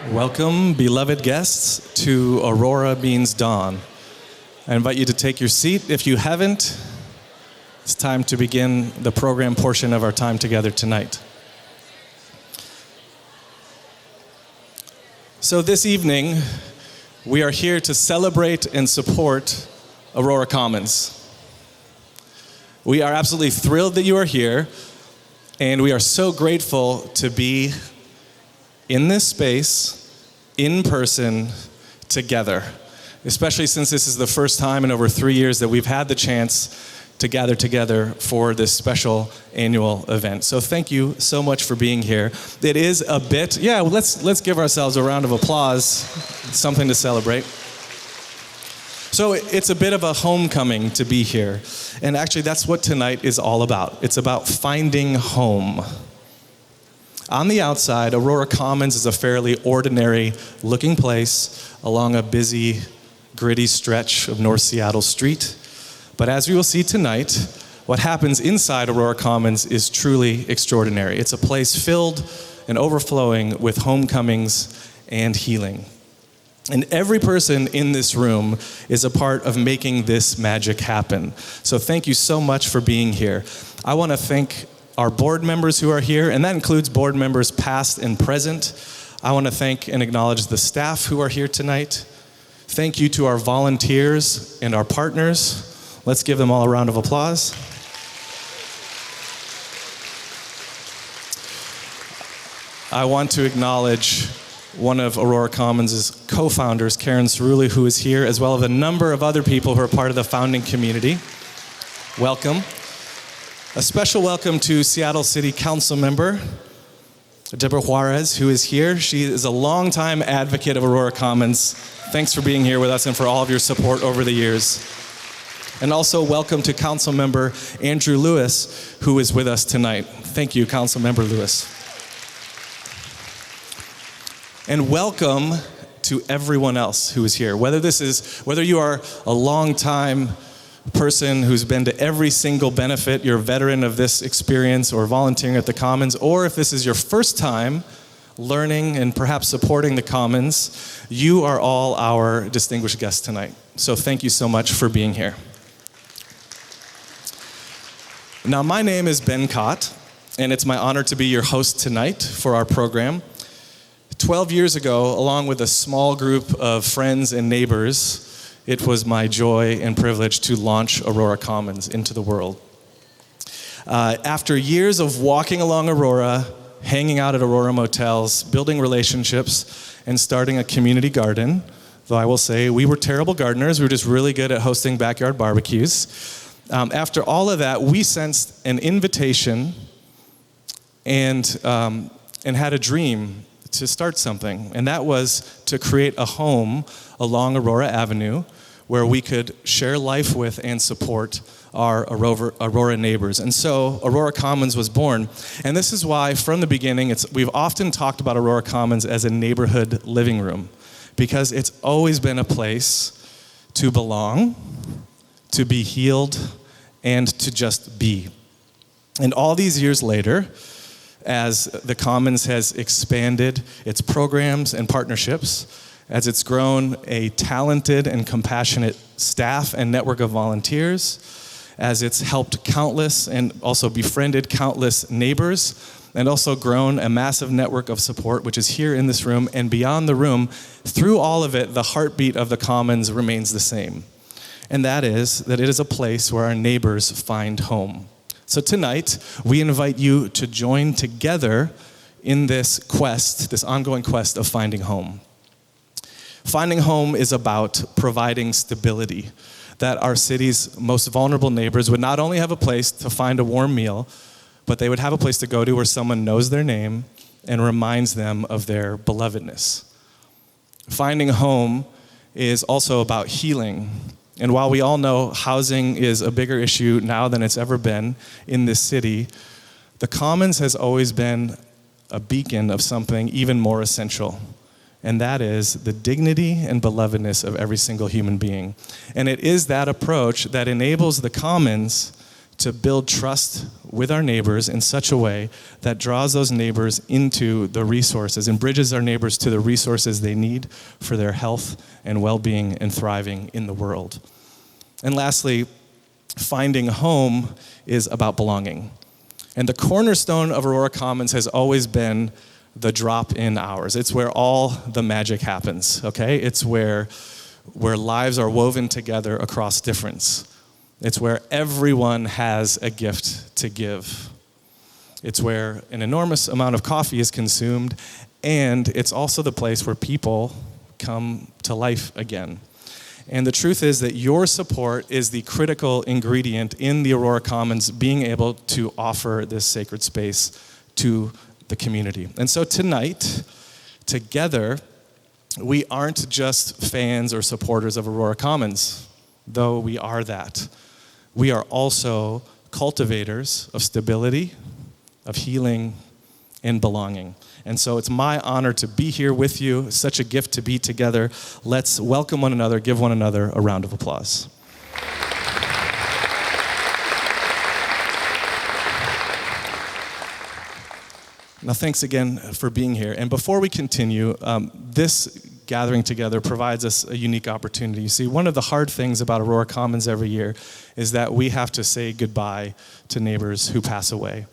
Welcome, beloved guests, to Aurora Means Dawn. I invite you to take your seat. If you haven't, it's time to begin the program portion of our time together tonight. So this evening, we are here to celebrate and support Aurora Commons. We are absolutely thrilled that you are here, and we are so grateful to be in this space, in person, together, especially since this is the first time in over 3 years that we've had the chance to gather together for this special annual event. So thank you so much for being here. It is a bit, let's give ourselves a round of applause, something to celebrate. So it's a bit of a homecoming to be here. And actually that's what tonight is all about. It's about finding home. On the outside, Aurora Commons is a fairly ordinary looking place along a busy, gritty stretch of North Seattle Street. But as we will see tonight, what happens inside Aurora Commons is truly extraordinary. It's a place filled and overflowing with homecomings and healing. And every person in this room is a part of making this magic happen. So thank you so much for being here. I want to thank our board members who are here, and that includes board members past and present. I want to thank and acknowledge the staff who are here tonight. Thank you to our volunteers and our partners. Let's give them all a round of applause. I want to acknowledge one of Aurora Commons' co-founders, Karen Cerulli, who is here, as well as a number of other people who are part of the founding community. Welcome. A special welcome to Seattle City Council member, Deborah Juarez, who is here. She is a longtime advocate of Aurora Commons. Thanks for being here with us and for all of your support over the years. And also welcome to Council member Andrew Lewis, who is with us tonight. Thank you, Council member Lewis. And welcome to everyone else who is here. Whether you are a long-time person who's been to every single benefit, you're a veteran of this experience or volunteering at the Commons, or if this is your first time learning and perhaps supporting the Commons, you are all our distinguished guests tonight. So thank you so much for being here. Now, my name is Ben Cott, and it's my honor to be your host tonight for our program. 12 years ago, along with a small group of friends and neighbors, it was my joy and privilege to launch Aurora Commons into the world. After years of walking along Aurora, hanging out at Aurora motels, building relationships, and starting a community garden, though I will say we were terrible gardeners, we were just really good at hosting backyard barbecues. After all of that, we sensed an invitation and had a dream to start something, and that was to create a home along Aurora Avenue where we could share life with and support our Aurora neighbors. And so Aurora Commons was born. And this is why, from the beginning, we've often talked about Aurora Commons as a neighborhood living room, because it's always been a place to belong, to be healed, and to just be. And all these years later, as the Commons has expanded its programs and partnerships, as it's grown a talented and compassionate staff and network of volunteers, as it's helped countless and also befriended countless neighbors, and also grown a massive network of support, which is here in this room and beyond the room. Through all of it, the heartbeat of the Commons remains the same. And that is that it is a place where our neighbors find home. So tonight, we invite you to join together in this quest, this ongoing quest of finding home. Finding home is about providing stability, that our city's most vulnerable neighbors would not only have a place to find a warm meal, but they would have a place to go to where someone knows their name and reminds them of their belovedness. Finding home is also about healing. And while we all know housing is a bigger issue now than it's ever been in this city, the Commons has always been a beacon of something even more essential. And that is the dignity and belovedness of every single human being. And it is that approach that enables the Commons to build trust with our neighbors in such a way that draws those neighbors into the resources and bridges our neighbors to the resources they need for their health and well-being and thriving in the world. And lastly, finding home is about belonging. And the cornerstone of Aurora Commons has always been the drop-in hours. It's where all the magic happens, okay? It's where lives are woven together across difference. It's where everyone has a gift to give. It's where an enormous amount of coffee is consumed, and it's also the place where people come to life again. And the truth is that your support is the critical ingredient in the Aurora Commons being able to offer this sacred space to the community. And so tonight, together, we aren't just fans or supporters of Aurora Commons, though we are that. We are also cultivators of stability, of healing, and belonging. And so it's my honor to be here with you. It's such a gift to be together. Let's welcome one another, give one another a round of applause. Now, thanks again for being here. And before we continue, this gathering together provides us a unique opportunity. You see, one of the hard things about Aurora Commons every year is that we have to say goodbye to neighbors who pass away.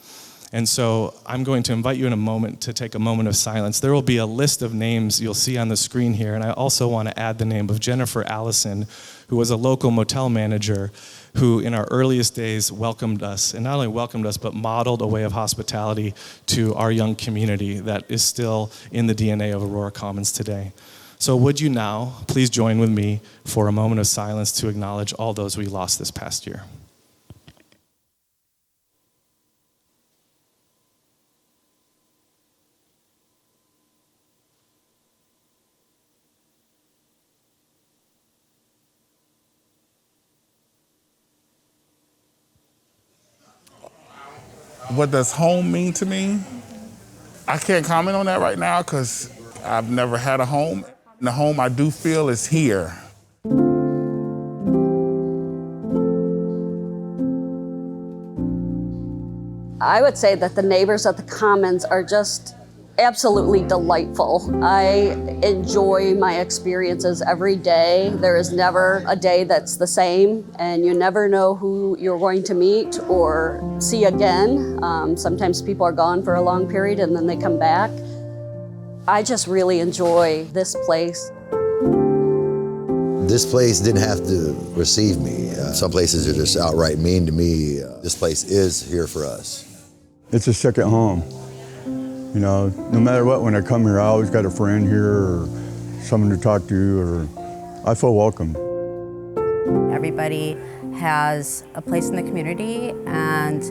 And so I'm going to invite you in a moment to take a moment of silence. There will be a list of names you'll see on the screen here, and I also want to add the name of Jennifer Allison, who was a local motel manager who in our earliest days welcomed us, and not only welcomed us, but modeled a way of hospitality to our young community that is still in the DNA of Aurora Commons today. So would you now please join with me for a moment of silence to acknowledge all those we lost this past year. What does home mean to me? I can't comment on that right now because I've never had a home. The home I do feel is here. I would say that the neighbors at the Commons are just absolutely delightful. I enjoy my experiences every day. There is never a day that's the same, and you never know who you're going to meet or see again. Sometimes people are gone for a long period and then they come back. I just really enjoy this place. This place didn't have to receive me. Some places are just outright mean to me. This place is here for us. It's a second home. You know, no matter what, when I come here, I always got a friend here or someone to talk to, or I feel welcome. Everybody has a place in the community, and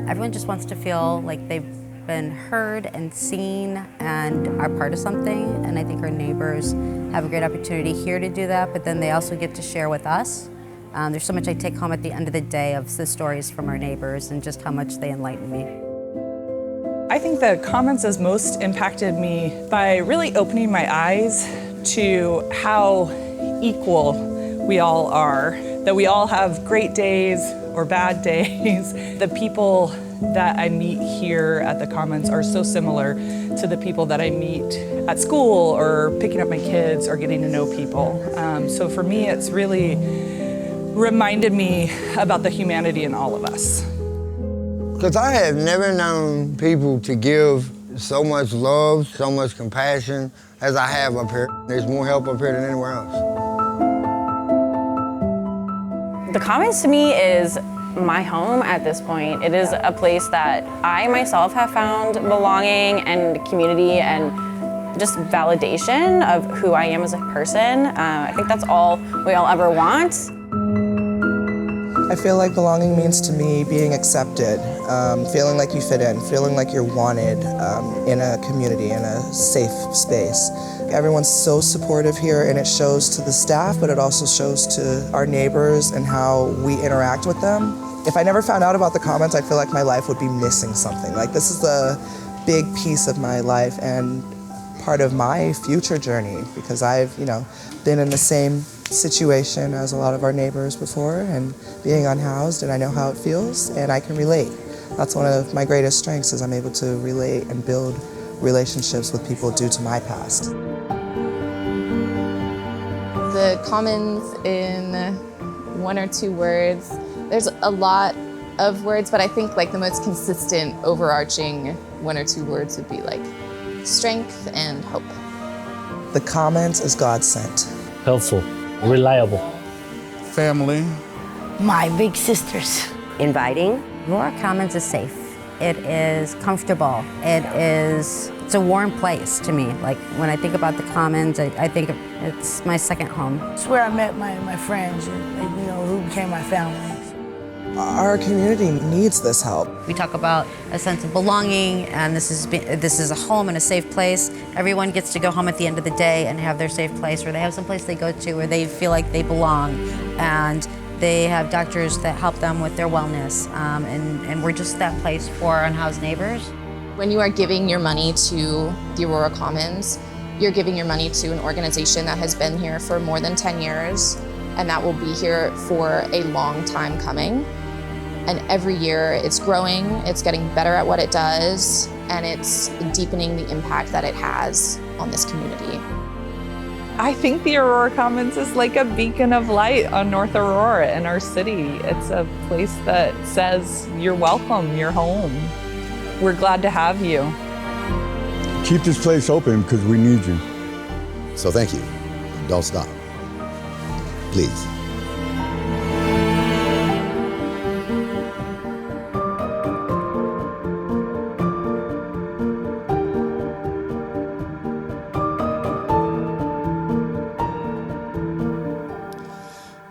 everyone just wants to feel like they've been heard and seen and are part of something. And I think our neighbors have a great opportunity here to do that, but then they also get to share with us. There's so much I take home at the end of the day of the stories from our neighbors and just how much they enlighten me. I think the Commons has most impacted me by really opening my eyes to how equal we all are, that we all have great days or bad days. The people that I meet here at the Commons are so similar to the people that I meet at school or picking up my kids or getting to know people. So for me, it's really reminded me about the humanity in all of us. Because I have never known people to give so much love, so much compassion as I have up here. There's more help up here than anywhere else. The Commons to me is my home at this point. It is a place that I myself have found belonging and community and just validation of who I am as a person. I think that's all we all ever want. I feel like belonging means to me being accepted, feeling like you fit in, feeling like you're wanted in a community, in a safe space. Everyone's so supportive here, and it shows to the staff, but it also shows to our neighbors and how we interact with them. If I never found out about the Commons, I feel like my life would be missing something. Like, this is a big piece of my life and part of my future journey, because I've, been in the same situation as a lot of our neighbors before and being unhoused, and I know how it feels and I can relate. That's one of my greatest strengths, is I'm able to relate and build relationships with people due to my past. The commons in one or two words. There's a lot of words, but I think like the most consistent overarching one or two words would be like strength and hope. The commons is God sent. Helpful, reliable. Family. My big sisters. Inviting. Aurora Commons is safe. It is comfortable. It's a warm place to me. Like when I think about the Commons, I think it's my second home. It's where I met my friends, who became my family. Our community needs this help. We talk about a sense of belonging, and this is a home and a safe place. Everyone gets to go home at the end of the day and have their safe place, where they have some place they go to where they feel like they belong, and they have doctors that help them with their wellness, and we're just that place for unhoused neighbors. When you are giving your money to the Aurora Commons, you're giving your money to an organization that has been here for more than 10 years, and that will be here for a long time coming. And every year it's growing, it's getting better at what it does, and it's deepening the impact that it has on this community. I think the Aurora Commons is like a beacon of light on North Aurora in our city. It's a place that says you're welcome, you're home. We're glad to have you. Keep this place open because we need you. So thank you. Don't stop. Please.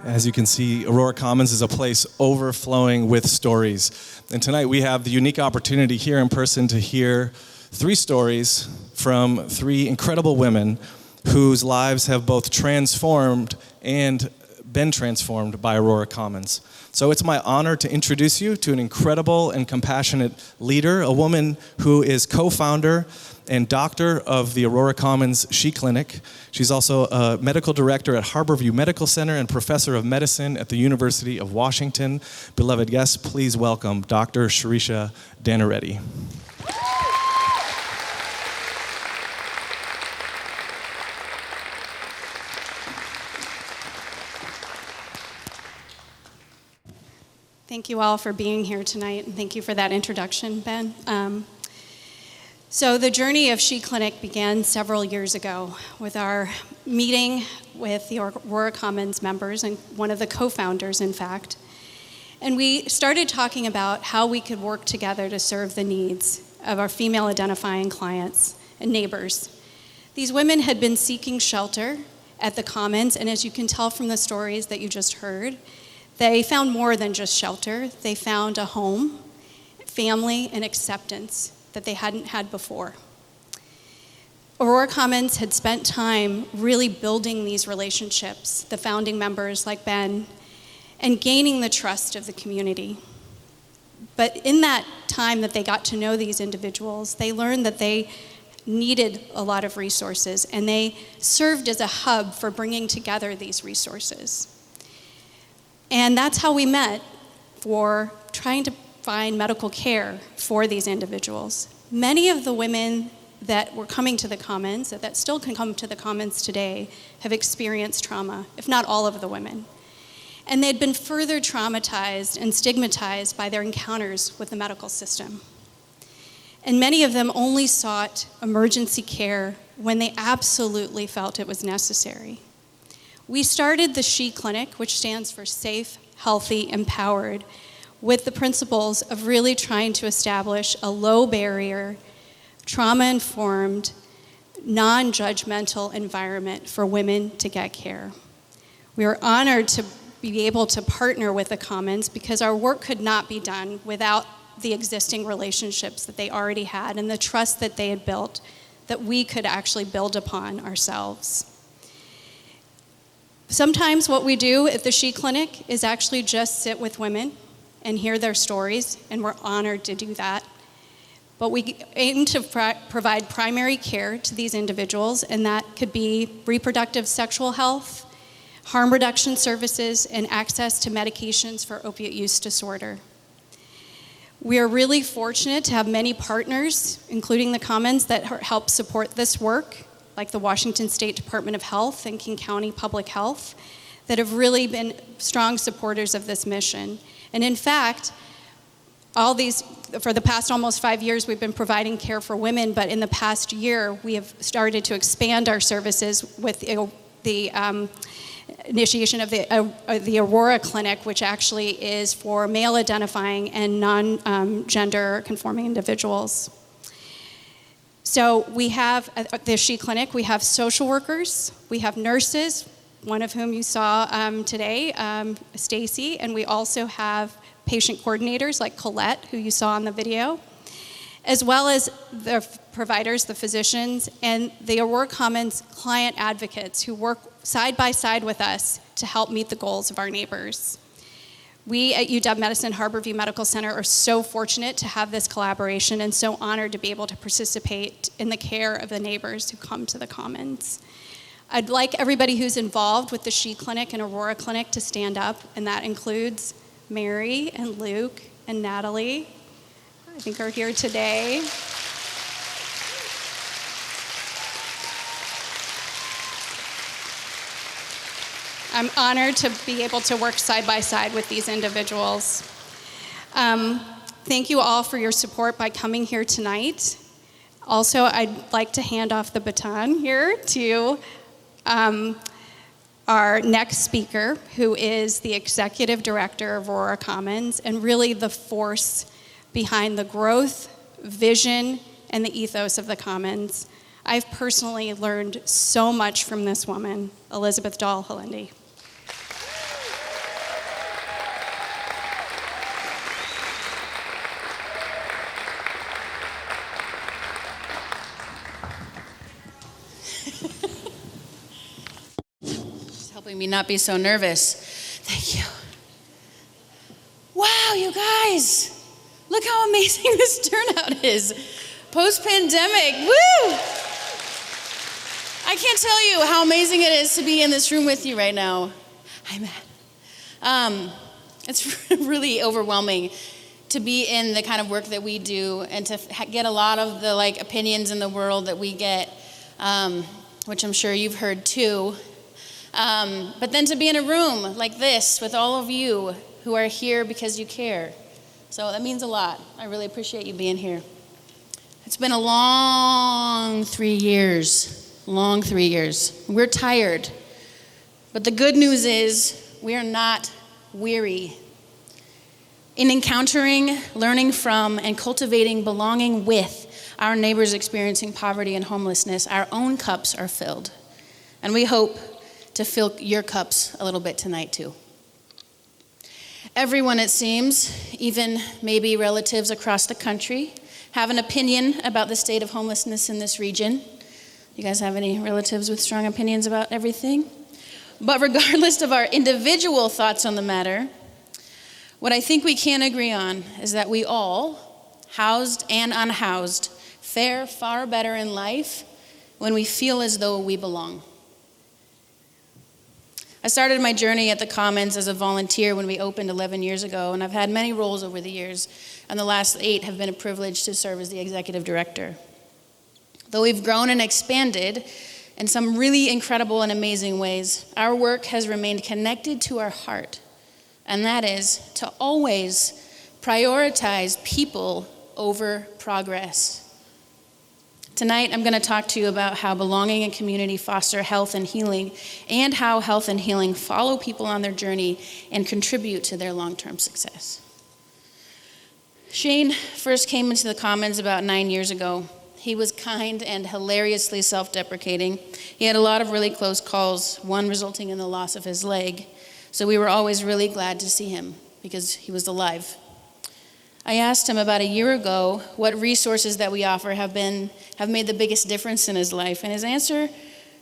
As you can see, Aurora Commons is a place overflowing with stories. And tonight we have the unique opportunity here in person to hear 3 stories from 3 incredible women whose lives have both transformed and been transformed by Aurora Commons. So it's my honor to introduce you to an incredible and compassionate leader, a woman who is co-founder and doctor of the Aurora Commons She Clinic. She's also a medical director at Harborview Medical Center and professor of medicine at the University of Washington. Beloved guests, please welcome Dr. Shirisha Danareddy. Thank you all for being here tonight, and thank you for that introduction, Ben. So the journey of She Clinic began several years ago with our meeting with the Aurora Commons members, and one of the co-founders, in fact. And we started talking about how we could work together to serve the needs of our female identifying clients and neighbors. These women had been seeking shelter at the Commons, and as you can tell from the stories that you just heard, they found more than just shelter. They found a home, family, and acceptance that they hadn't had before. Aurora Commons had spent time really building these relationships, the founding members like Ben, and gaining the trust of the community. But in that time that they got to know these individuals, they learned that they needed a lot of resources, and they served as a hub for bringing together these resources. And that's how we met for trying to find medical care for these individuals. Many of the women that were coming to the Commons, that still can come to the Commons today, have experienced trauma, if not all of the women. And they'd been further traumatized and stigmatized by their encounters with the medical system. And many of them only sought emergency care when they absolutely felt it was necessary. We started the She Clinic, which stands for Safe, Healthy, Empowered, with the principles of really trying to establish a low barrier, trauma-informed, non-judgmental environment for women to get care. We are honored to be able to partner with the Commons because our work could not be done without the existing relationships that they already had and the trust that they had built that we could actually build upon ourselves. Sometimes what we do at the She Clinic is actually just sit with women and hear their stories, and we're honored to do that. But we aim to provide primary care to these individuals, and that could be reproductive sexual health, harm reduction services, and access to medications for opiate use disorder. We are really fortunate to have many partners, including the Commons, that help support this work, like the Washington State Department of Health and King County Public Health, that have really been strong supporters of this mission. And in fact, for the past almost 5 years, we've been providing care for women, but in the past year, we have started to expand our services with the initiation of the Aurora Clinic, which actually is for male identifying and non-gender conforming individuals. So we have the She Clinic, we have social workers, we have nurses, one of whom you saw today, Stacy, and we also have patient coordinators like Colette, who you saw in the video, as well as the providers, the physicians, and the Aurora Commons client advocates who work side by side with us to help meet the goals of our neighbors. We at UW Medicine Harborview Medical Center are so fortunate to have this collaboration and so honored to be able to participate in the care of the neighbors who come to the Commons. I'd like everybody who's involved with the She Clinic and Aurora Clinic to stand up, and that includes Mary and Luke and Natalie, I think are here today. I'm honored to be able to work side by side with these individuals. Thank you all for your support by coming here tonight. Also, I'd like to hand off the baton here to our next speaker, who is the Executive Director of Aurora Commons and really the force behind the growth, vision, and the ethos of the Commons. I've personally learned so much from this woman, Elizabeth Dahl-Halindi. Helping me not be so nervous. Thank you. Wow, you guys, look how amazing this turnout is. Post-pandemic, woo! I can't tell you how amazing it is to be in this room with you right now. Hi, Matt. It's really overwhelming to be in the kind of work that we do and to get a lot of the opinions in the world that we get, which I'm sure you've heard too. But then to be in a room like this with all of you who are here because you care. So that means a lot. I really appreciate you being here. It's been a long 3 years, long 3 years. We're tired. But the good news is we are not weary. In encountering, learning from, and cultivating belonging with our neighbors experiencing poverty and homelessness, our own cups are filled. And we hope to fill your cups a little bit tonight too. Everyone, it seems, even maybe relatives across the country, have an opinion about the state of homelessness in this region. You guys have any relatives with strong opinions about everything? But regardless of our individual thoughts on the matter, what I think we can agree on is that we all, housed and unhoused, fare far better in life when we feel as though we belong. I started my journey at the Commons as a volunteer when we opened 11 years ago, and I've had many roles over the years, and the last 8 have been a privilege to serve as the executive director. Though we've grown and expanded in some really incredible and amazing ways, our work has remained connected to our heart, and that is to always prioritize people over progress. Tonight, I'm going to talk to you about how belonging and community foster health and healing, and how health and healing follow people on their journey and contribute to their long-term success. Shane first came into the Commons about 9 years ago. He was kind and hilariously self-deprecating. He had a lot of really close calls, one resulting in the loss of his leg. So we were always really glad to see him because he was alive. I asked him about a year ago what resources that we offer have made the biggest difference in his life, and his answer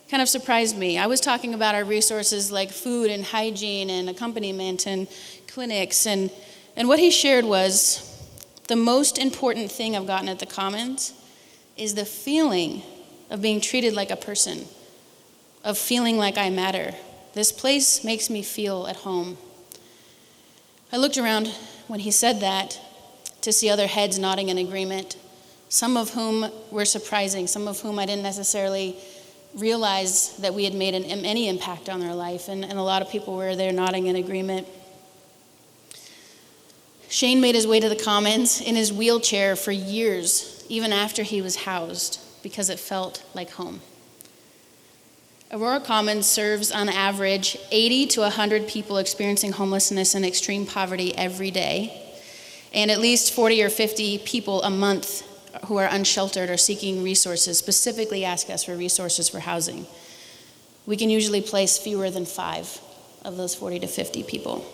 kind of surprised me. I was talking about our resources like food and hygiene and accompaniment and clinics, and what he shared was, the most important thing I've gotten at the Commons is the feeling of being treated like a person, of feeling like I matter, This place makes me feel at home. I looked around when he said that to see other heads nodding in agreement, some of whom were surprising, some of whom I didn't necessarily realize that we had made any impact on their life, and a lot of people were there nodding in agreement. Shane made his way to the Commons in his wheelchair for years, even after he was housed, because it felt like home. Aurora Commons serves on average 80 to 100 people experiencing homelessness and extreme poverty every day, and at least 40 or 50 people a month who are unsheltered or seeking resources, specifically ask us for resources for housing. We can usually place fewer than 5 of those 40 to 50 people.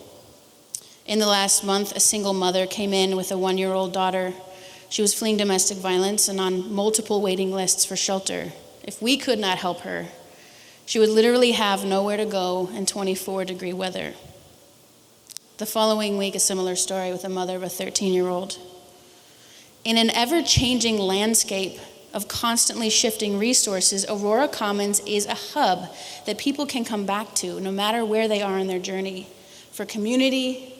In the last month, a single mother came in with a 1-year-old daughter. She was fleeing domestic violence and on multiple waiting lists for shelter. If we could not help her, she would literally have nowhere to go in 24-degree weather. The following week, a similar story with a mother of a 13-year-old. In an ever-changing landscape of constantly shifting resources, Aurora Commons is a hub that people can come back to no matter where they are in their journey for community,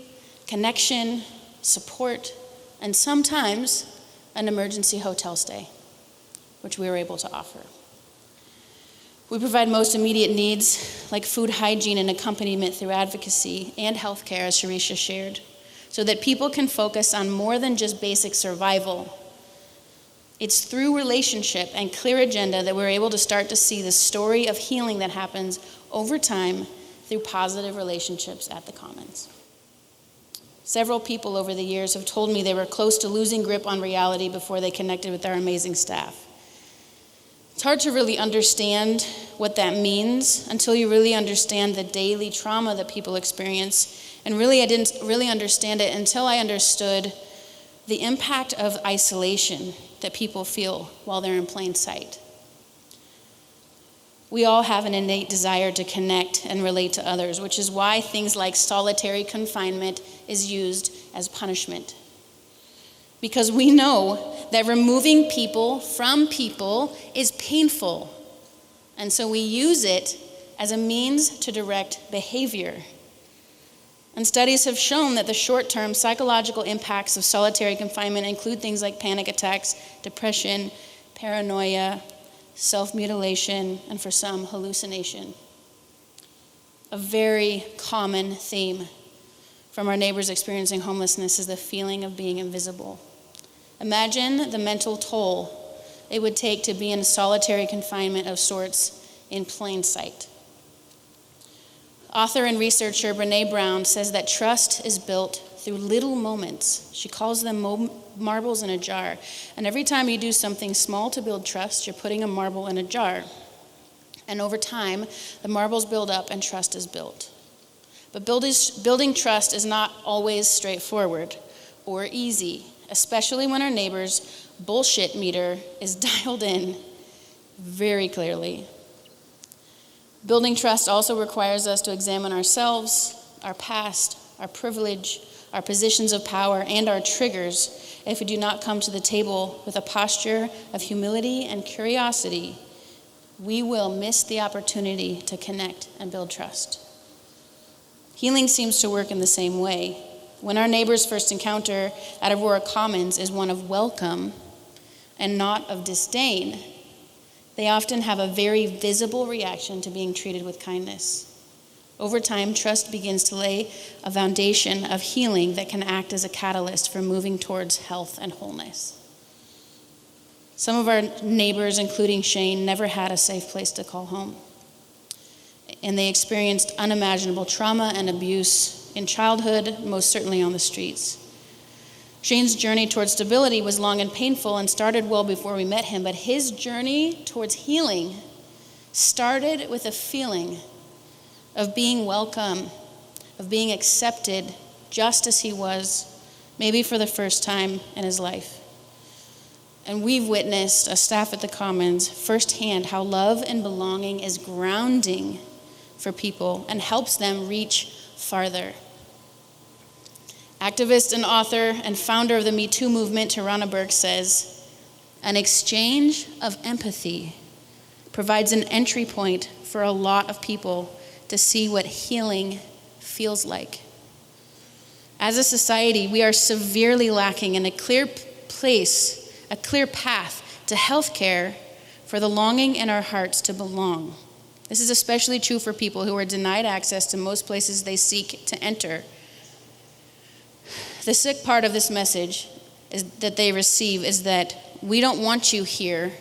connection, support, and sometimes an emergency hotel stay, which we were able to offer. We provide most immediate needs like food hygiene and accompaniment through advocacy and healthcare, as Sharisha shared, so that people can focus on more than just basic survival. It's through relationship and clear agenda that we're able to start to see the story of healing that happens over time through positive relationships at the Commons. Several people over the years have told me they were close to losing grip on reality before they connected with our amazing staff. It's hard to really understand what that means until you really understand the daily trauma that people experience. And really, I didn't really understand it until I understood the impact of isolation that people feel while they're in plain sight. We all have an innate desire to connect and relate to others, which is why things like solitary confinement is used as punishment. Because we know that removing people from people is painful, and so we use it as a means to direct behavior. And studies have shown that the short-term psychological impacts of solitary confinement include things like panic attacks, depression, paranoia, self-mutilation, and for some, hallucination. A very common theme from our neighbors experiencing homelessness is the feeling of being invisible. Imagine the mental toll it would take to be in solitary confinement of sorts in plain sight. Author and researcher Brené Brown says that trust is built through little moments. She calls them marbles in a jar. And every time you do something small to build trust, you're putting a marble in a jar. And over time, the marbles build up and trust is built. But building trust is not always straightforward or easy, especially when our neighbor's bullshit meter is dialed in very clearly. Building trust also requires us to examine ourselves, our past, our privilege, our positions of power, and our triggers. If we do not come to the table with a posture of humility and curiosity, we will miss the opportunity to connect and build trust. Healing seems to work in the same way. When our neighbor's first encounter at Aurora Commons is one of welcome and not of disdain, they often have a very visible reaction to being treated with kindness. Over time, trust begins to lay a foundation of healing that can act as a catalyst for moving towards health and wholeness. Some of our neighbors, including Shane, never had a safe place to call home. And they experienced unimaginable trauma and abuse in childhood, most certainly on the streets. Shane's journey towards stability was long and painful and started well before we met him, but his journey towards healing started with a feeling of being welcome, of being accepted just as he was, maybe for the first time in his life. And we've witnessed, as staff at the Commons, firsthand how love and belonging is grounding for people and helps them reach farther. Activist and author and founder of the Me Too movement, Tarana Burke, says, an exchange of empathy provides an entry point for a lot of people to see what healing feels like. As a society, we are severely lacking in a clear path to healthcare for the longing in our hearts to belong. This is especially true for people who are denied access to most places they seek to enter. The sick part of this message that they receive is that we don't want you here,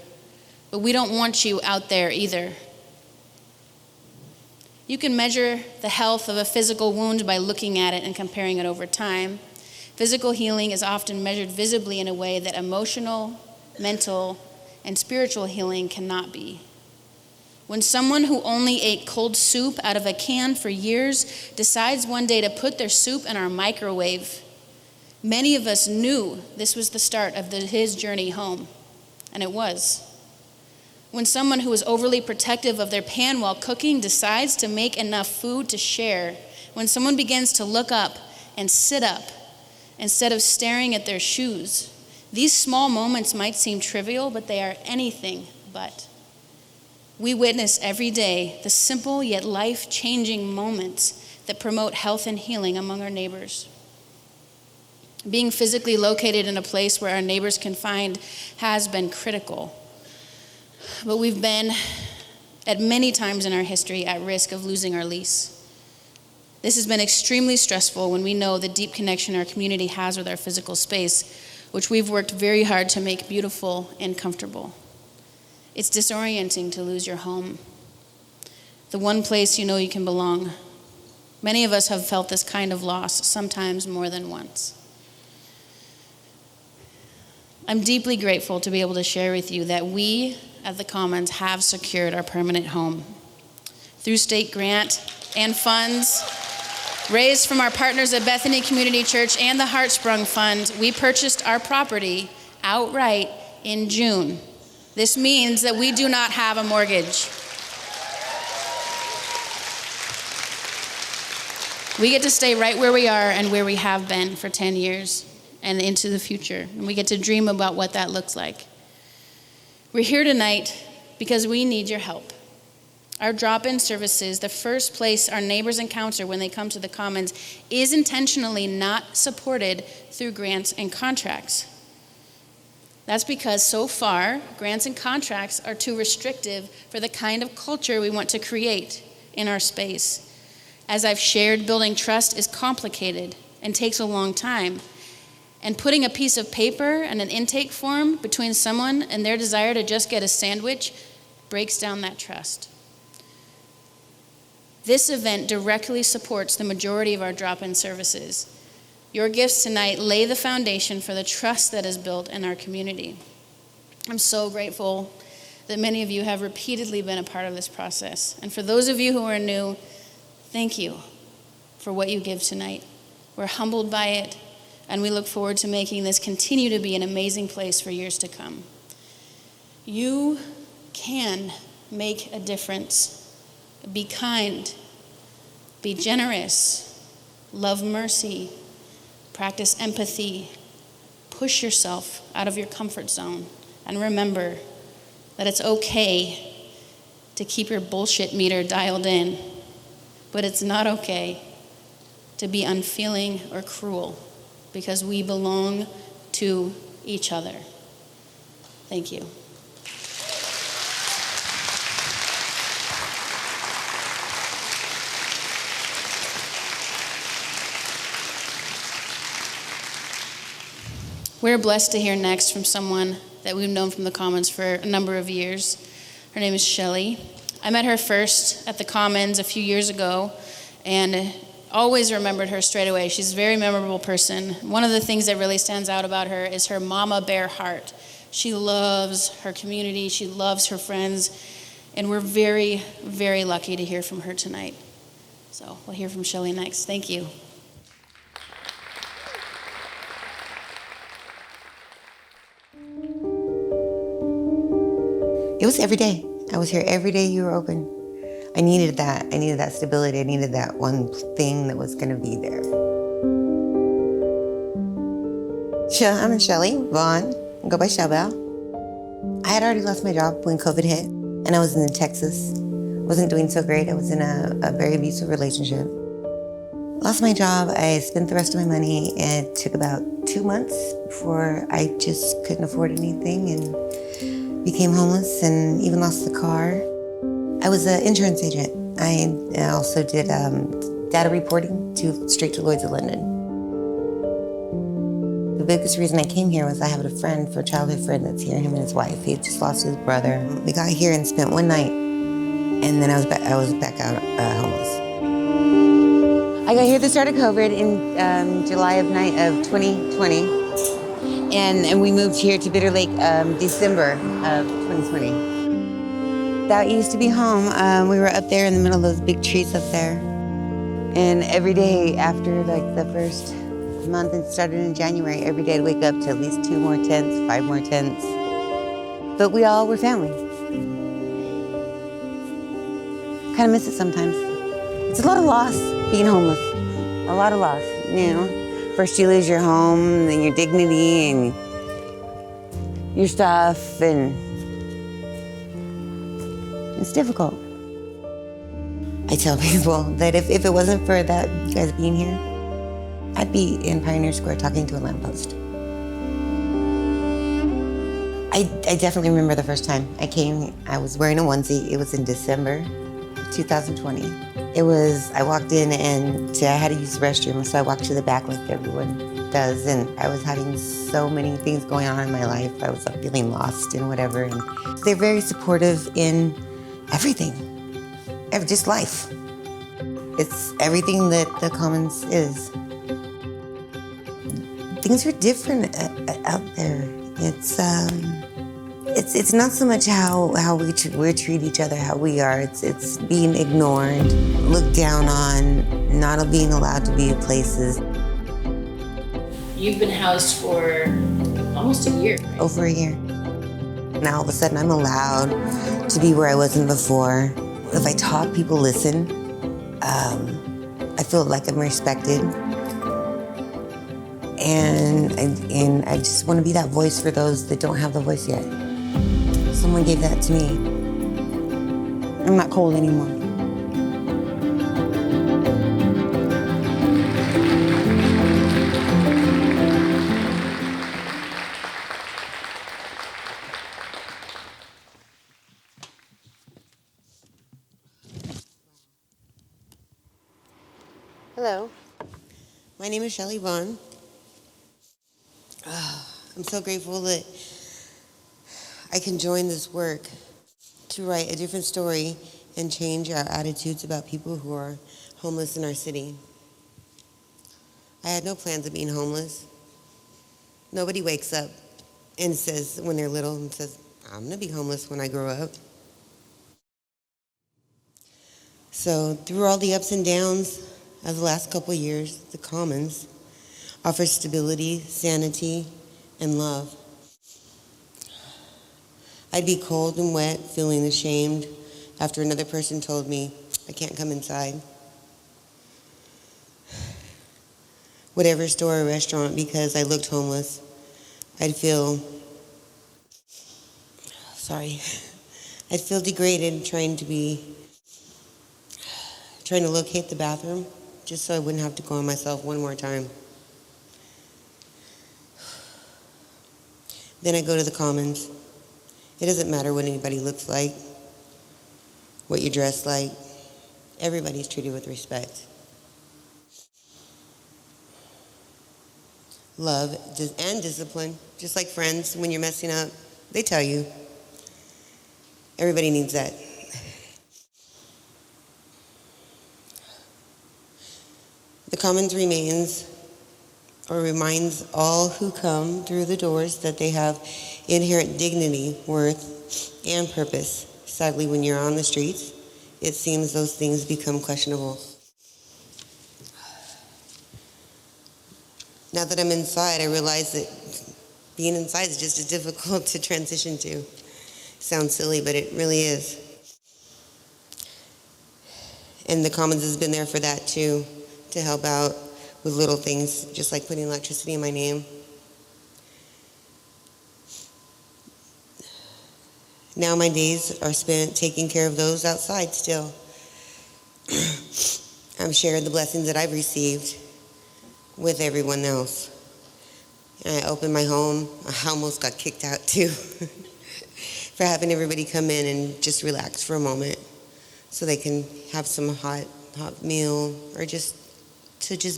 but we don't want you out there either. You can measure the health of a physical wound by looking at it and comparing it over time. Physical healing is often measured visibly in a way that emotional, mental, and spiritual healing cannot be. When someone who only ate cold soup out of a can for years decides one day to put their soup in our microwave, many of us knew this was the start of his journey home, and it was. When someone who is overly protective of their pan while cooking decides to make enough food to share, when someone begins to look up and sit up instead of staring at their shoes, these small moments might seem trivial, but they are anything but. We witness every day the simple yet life-changing moments that promote health and healing among our neighbors. Being physically located in a place where our neighbors can find has been critical. But we've been, at many times in our history, at risk of losing our lease. This has been extremely stressful when we know the deep connection our community has with our physical space, which we've worked very hard to make beautiful and comfortable. It's disorienting to lose your home, the one place you know you can belong. Many of us have felt this kind of loss, sometimes more than once. I'm deeply grateful to be able to share with you that we at the Commons have secured our permanent home. Through state grant and funds raised from our partners at Bethany Community Church and the Heartsprung Fund, we purchased our property outright in June. This means that we do not have a mortgage. We get to stay right where we are and where we have been for 10 years and into the future, and we get to dream about what that looks like. We're here tonight because we need your help. Our drop-in services, the first place our neighbors encounter when they come to the Commons, is intentionally not supported through grants and contracts. That's because so far, grants and contracts are too restrictive for the kind of culture we want to create in our space. As I've shared, building trust is complicated and takes a long time. And putting a piece of paper and an intake form between someone and their desire to just get a sandwich breaks down that trust. This event directly supports the majority of our drop-in services. Your gifts tonight lay the foundation for the trust that is built in our community. I'm so grateful that many of you have repeatedly been a part of this process. And for those of you who are new, thank you for what you give tonight. We're humbled by it, and we look forward to making this continue to be an amazing place for years to come. You can make a difference. Be kind, be generous, love mercy, practice empathy, push yourself out of your comfort zone, and remember that it's okay to keep your bullshit meter dialed in, but it's not okay to be unfeeling or cruel, because we belong to each other. Thank you. We're blessed to hear next from someone that we've known from the Commons for a number of years. Her name is Shelley. I met her first at the Commons a few years ago and always remembered her straight away. She's a very memorable person. One of the things that really stands out about her is her mama bear heart. She loves her community, she loves her friends, and we're very, very lucky to hear from her tonight. So we'll hear from Shelley next. Thank you. It was every day. I was here every day you were open. I needed that. I needed that stability. I needed that one thing that was going to be there. I'm Shelley Vaughn. I go by Shellbell. I had already lost my job when COVID hit, and I was in Texas wasn't doing so great. I was in a very abusive relationship. Lost my job. I spent the rest of my money. It took about 2 months before I just couldn't afford anything and became homeless and even lost the car. I was an insurance agent. I also did data reporting straight to Lloyd's of London. The biggest reason I came here was I have a friend, a childhood friend that's here, him and his wife. He had just lost his brother. We got here and spent one night, and then I was back out homeless. I got here at the start of COVID in July of 2020, and we moved here to Bitter Lake December of 2020. That used to be home. We were up there in the middle of those big trees up there, and every day after like the first month, and started in January, every day I'd wake up to at least 2 more tents, 5 more tents. But we all were family. Kind of miss it sometimes. It's a lot of loss being homeless. A lot of loss, you know. First you lose your home, then your dignity and your stuff, and it's difficult. I tell people that if it wasn't for that, you guys being here, I'd be in Pioneer Square talking to a lamppost. I definitely remember the first time I came. I was wearing a onesie. It was in December of 2020. I walked in and I had to use the restroom, so I walked to the back like everyone does, and I was having so many things going on in my life. I was feeling lost and whatever, and they're very supportive in everything, just life. It's everything that the Commons is. Things are different out there. It's not so much how we treat each other, how we are. It's being ignored, looked down on, not being allowed to be in places. You've been housed for almost a year, right? Over a year. Now all of a sudden I'm allowed to be where I wasn't before. If I talk, people listen. I feel like I'm respected. And I just want to be that voice for those that don't have the voice yet. Someone gave that to me. I'm not cold anymore. Hello, my name is Shelley Vaughn. I'm so grateful that I can join this work to write a different story and change our attitudes about people who are homeless in our city. I had no plans of being homeless. Nobody wakes up and says, when they're little, and says, I'm gonna be homeless when I grow up. So through all the ups and downs of the last couple of years, the Commons offers stability, sanity, and love. I'd be cold and wet, feeling ashamed after another person told me I can't come inside. Whatever store or restaurant, because I looked homeless, I'd feel degraded trying to locate the bathroom just so I wouldn't have to go on myself one more time. Then I go to the Commons. It doesn't matter what anybody looks like, what you dress like. Everybody's treated with respect. Love and discipline, just like friends, when you're messing up, they tell you. Everybody needs that. The Commons reminds all who come through the doors that they have inherent dignity, worth, and purpose. Sadly, when you're on the streets, it seems those things become questionable. Now that I'm inside, I realize that being inside is just as difficult to transition to. Sounds silly, but it really is. And the Commons has been there for that too, to help out with little things, just like putting electricity in my name. Now my days are spent taking care of those outside still. I'm sharing the blessings that I've received with everyone else. And I opened my home. I almost got kicked out too for having everybody come in and just relax for a moment so they can have some hot meal or just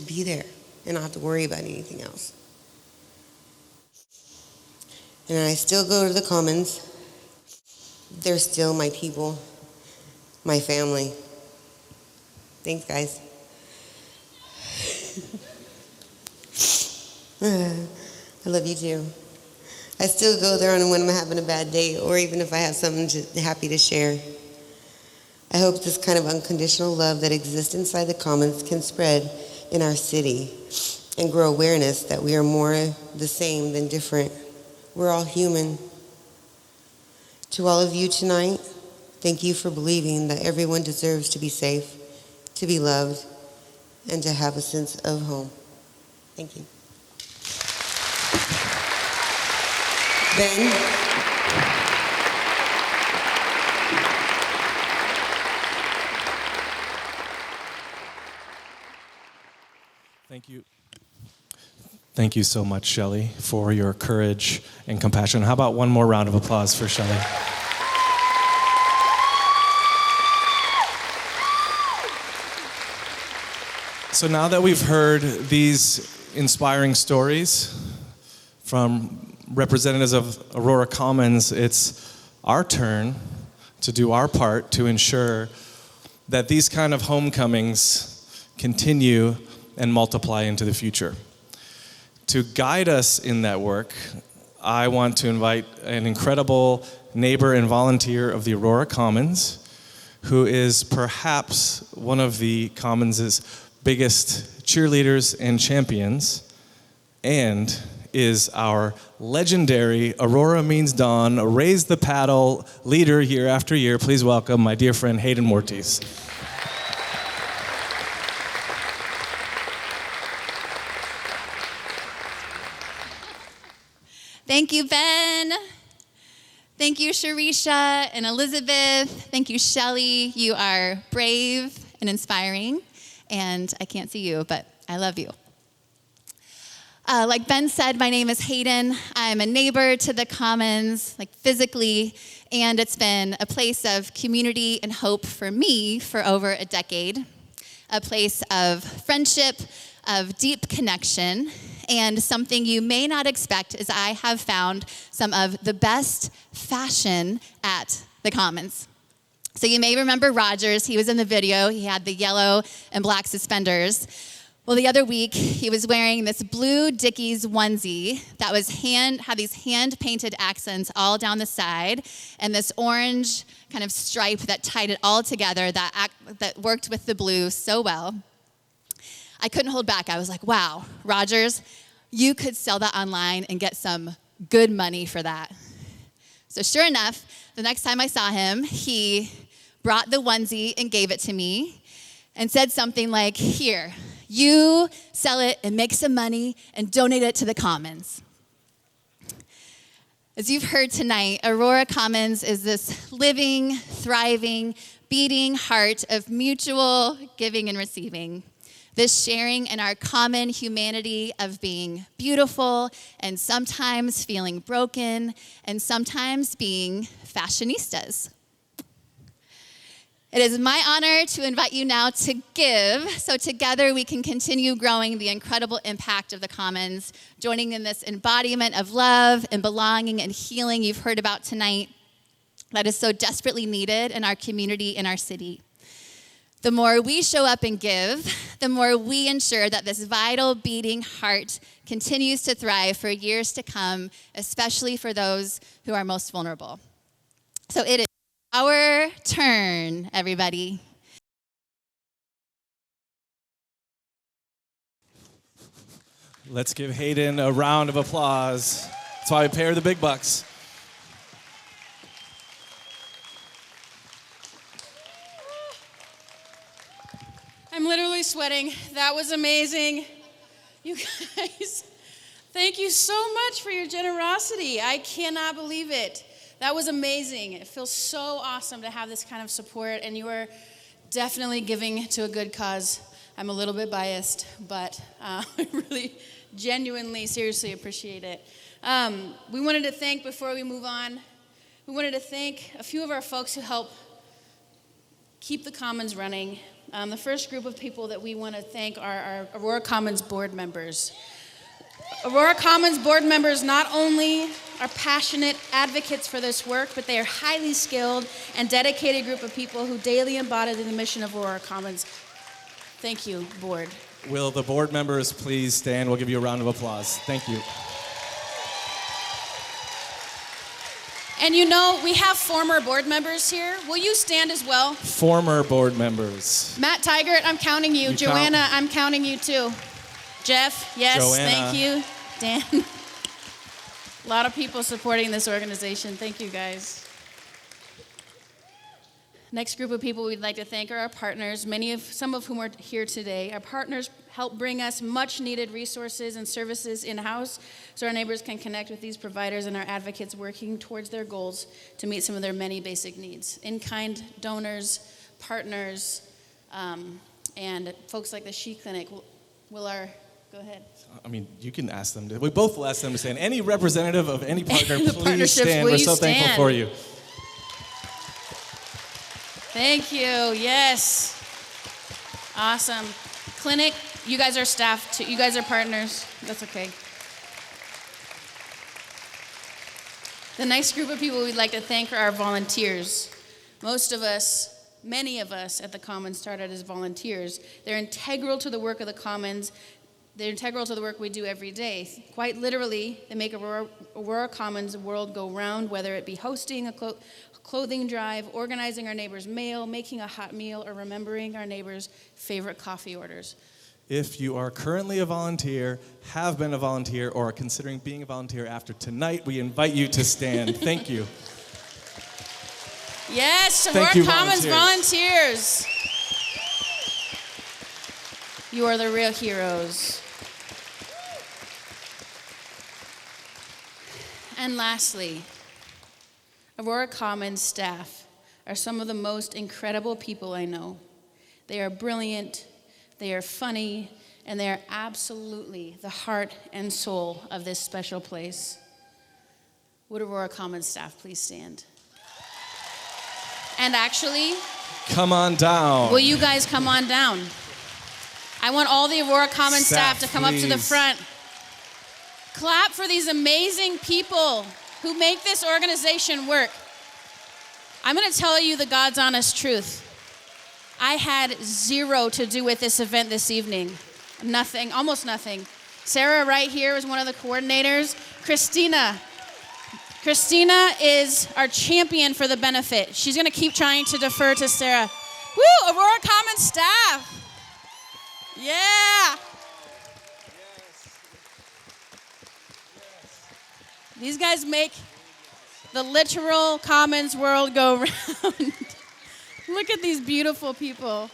be there and not have to worry about anything else. And I still go to the Commons. They're still my people, my family. Thanks, guys. I love you too. I still go there when I'm having a bad day or even if I have something happy to share. I hope this kind of unconditional love that exists inside the Commons can spread in our city and grow awareness that we are more the same than different. We're all human. To all of you tonight, thank you for believing that everyone deserves to be safe, to be loved, and to have a sense of home. Thank you. Ben? Thank you. Thank you so much, Shelley, for your courage and compassion. How about one more round of applause for Shelley? So now that we've heard these inspiring stories from representatives of Aurora Commons, it's our turn to do our part to ensure that these kind of homecomings continue and multiply into the future. To guide us in that work, I want to invite an incredible neighbor and volunteer of the Aurora Commons, who is perhaps one of the Commons' biggest cheerleaders and champions, and is our legendary Aurora Means Dawn, Raise the Paddle leader year after year. Please welcome my dear friend Hayden Mortiz. Thank you, Ben. Thank you, Sharisha and Elizabeth. Thank you, Shelley. You are brave and inspiring. And I can't see you, but I love you. Like Ben said, my name is Hayden. I'm a neighbor to the Commons, like physically, and it's been a place of community and hope for me for over a decade. A place of friendship, of deep connection, and something you may not expect is I have found some of the best fashion at the Commons. So you may remember Rogers. He was in the video. He had the yellow and black suspenders. Well, the other week, he was wearing this blue Dickies onesie that had these hand-painted accents all down the side, and this orange kind of stripe that tied it all together that worked with the blue so well. I couldn't hold back. I was like, wow, Rogers, you could sell that online and get some good money for that. So sure enough, the next time I saw him, he brought the onesie and gave it to me and said something like, here, you sell it and make some money and donate it to the Commons. As you've heard tonight, Aurora Commons is this living, thriving, beating heart of mutual giving and receiving. This sharing in our common humanity of being beautiful and sometimes feeling broken and sometimes being fashionistas. It is my honor to invite you now to give, so together we can continue growing the incredible impact of the Commons, joining in this embodiment of love and belonging and healing you've heard about tonight that is so desperately needed in our community, in our city. The more we show up and give, the more we ensure that this vital beating heart continues to thrive for years to come, especially for those who are most vulnerable. So it is our turn, everybody. Let's give Hayden a round of applause. That's why we pay her the big bucks. I'm literally sweating. That was amazing. You guys, thank you so much for your generosity. I cannot believe it. That was amazing. It feels so awesome to have this kind of support, and you are definitely giving to a good cause. I'm a little bit biased, but I really genuinely, seriously appreciate it. We wanted to thank, before we move on, we wanted to thank a few of our folks who help keep the Commons running. The first group of people that we want to thank are our Aurora Commons board members. Aurora Commons board members not only are passionate advocates for this work, but they are highly skilled and dedicated group of people who daily embody the mission of Aurora Commons. Thank you, board. Will the board members please stand? We'll give you a round of applause. Thank you. And you know, we have former board members here. Will you stand as well? Former board members. Matt Tigert, I'm counting you. Joanna, I'm counting you too. Jeff, yes, Joanna. Thank you. Dan. A lot of people supporting this organization. Thank you, guys. Next group of people we'd like to thank are our partners, some of whom are here today. Our partners help bring us much needed resources and services in-house so our neighbors can connect with these providers and our advocates working towards their goals to meet some of their many basic needs. In-kind donors, partners, and folks like the She Clinic. Go ahead. I mean, you can ask them. We both will ask them to stand. Any representative of any partner, The please partnerships, stand. will We're you so thankful stand? for you. Thank you, yes. Awesome. Clinic, you guys are staff too. You guys are partners. That's okay. The next group of people we'd like to thank are our volunteers. Many of us at the Commons started as volunteers. They're integral to the work of the Commons. They're integral to the work we do every day. Quite literally, they make Aurora Commons world go round, whether it be hosting a clothing drive, organizing our neighbors' mail, making a hot meal, or remembering our neighbors' favorite coffee orders. If you are currently a volunteer, have been a volunteer, or are considering being a volunteer after tonight, we invite you to stand. Thank you. Yes, Thank Aurora you, Commons volunteers. You are the real heroes. And lastly, Aurora Commons staff are some of the most incredible people I know. They are brilliant, they are funny, and they are absolutely the heart and soul of this special place. Would Aurora Commons staff please stand? And actually, come on down. will you guys come on down? I want all the Aurora Commons staff to come up to the please. front. Clap for these amazing people who make this organization work. I'm going to tell you the God's honest truth. I had zero to do with this event this evening. Nothing, almost nothing. Sarah right here was one of the coordinators. Christina is our champion for the benefit. She's going to keep trying to defer to Sarah. Woo, Aurora Commons staff. Yeah. These guys make the literal Commons world go round. Look at these beautiful people.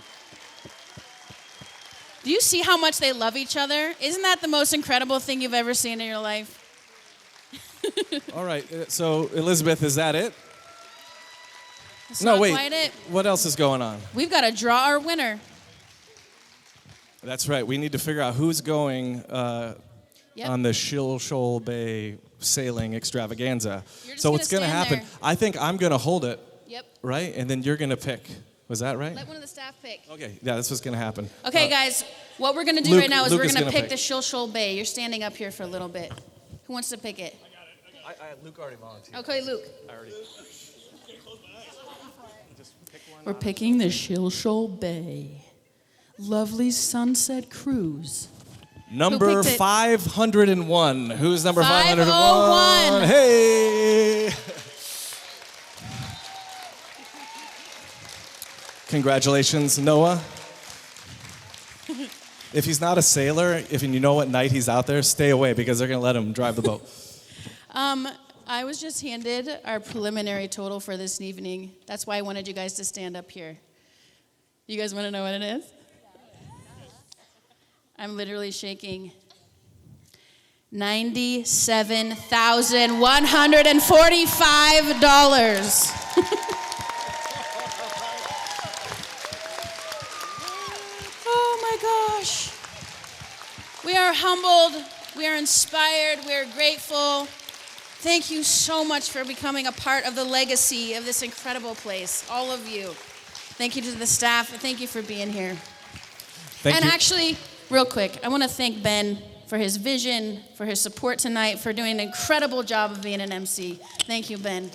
Do you see how much they love each other? Isn't that the most incredible thing you've ever seen in your life? All right, so Elizabeth, is that it? That's No, not wait. quite it. What else is going on? We've got to draw our winner. That's right. We need to figure out who's going on the Shoal Bay sailing extravaganza. So what's going to happen? there. I think I'm going to hold it. Yep. Right, and then you're going to pick. Was that right? Let one of the staff pick. Okay. Yeah, that's what's going to happen. Okay, guys, what we're going to do Luke- right now is Luke we're is going to gonna pick the Shoal Bay. You're standing up here for a little bit. Who wants to pick it? Luke already volunteered. Okay, Luke. I already. We're picking the Shoal Bay. Lovely sunset cruise. Number picked it? 501. Who's number 501? 501? Hey! Congratulations, Noah. If he's not a sailor, if you know what night he's out there, stay away because they're going to let him drive the boat. I was just handed our preliminary total for this evening. That's why I wanted you guys to stand up here. You guys want to know what it is? I'm literally shaking. $97,145. Oh my gosh. We are humbled, we are inspired, we are grateful. Thank you so much for becoming a part of the legacy of this incredible place, all of you. Thank you to the staff, thank you for being here. Thank you. Actually, real quick, I want to thank Ben for his vision, for his support tonight, for doing an incredible job of being an MC. Thank you, Ben.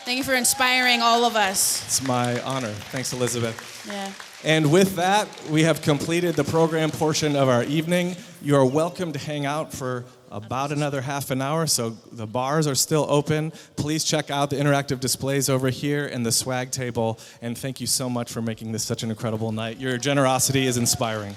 Thank you for inspiring all of us. It's my honor. Thanks, Elizabeth. Yeah. And with that, we have completed the program portion of our evening. You are welcome to hang out for about another half an hour, so the bars are still open. Please check out the interactive displays over here and the swag table, and thank you so much for making this such an incredible night. Your generosity is inspiring.